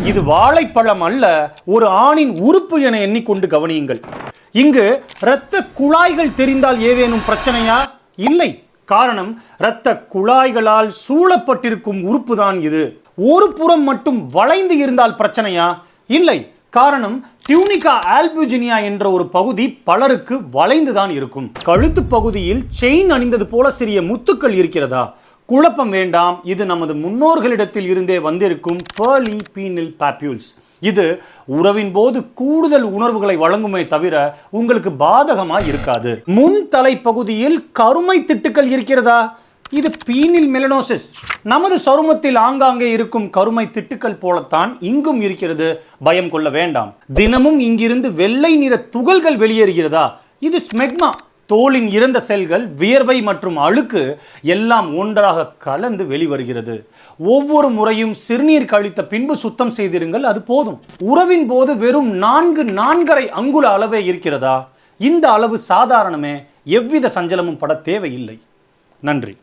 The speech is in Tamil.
இது வாழைப்பழம் அல்ல, ஒரு ஆணின் உறுப்பு என எண்ணிக்கொண்டு கவனியுங்கள். இங்கு இரத்த குழாய்கள் தெரிந்தால் ஏதேனும் பிரச்சனையா? இல்லை. காரணம், இரத்த குழாய்களால் சூழப்பட்டிருக்கும் உறுப்பு தான் இது. ஒரு புறம் மட்டும் வளைந்து இருந்தால் பிரச்சனையா? இல்லை. காரணம், டியூனிகா ஆல்புஜினியா என்ற ஒரு பகுதி பலருக்கு வளைந்துதான் இருக்கும். கழுத்து பகுதியில் செயின் அணிந்தது போல சிறிய முத்துக்கள் இருக்கிறதா? குழப்பம் வேண்டாம், இது நமது முன்னோர்களிடத்தில் இருந்தே வந்திருக்கும் பெர்லி பீனில் பாப்யூல்ஸ். இது உறவின் போது கூடுதல் உணர்வுகளை வழங்குமே தவிர உங்களுக்கு பாதகமாய் இருக்காது. முன் தலை பகுதியில் கருமை திட்டுக்கள் இருக்கிறதா? இது பீனில் மெலனோசிஸ். நமது சருமத்தில் ஆங்காங்கே இருக்கும் கருமை திட்டுக்கள் போலத்தான் இங்கும் இருக்கிறது. பயம் கொள்ள வேண்டாம். தினமும் இங்கிருந்து வெள்ளை நிற துகள்கள் வெளியேறுகிறதா? இது ஸ்மெக்மா. தோலின் இறந்த செல்கள், வியர்வை மற்றும் அழுக்கு எல்லாம் ஒன்றாக கலந்து வெளிவருகிறது. ஒவ்வொரு முறையும் சிறுநீர் கழித்த பின்பு சுத்தம் செய்திருங்கள், அது போதும். உறவின் போது வெறும் 4.5 அங்குல அளவே இருக்கிறதா? இந்த அளவு சாதாரணமே, எவ்வித சஞ்சலமும் பட தேவையில்லை. நன்றி.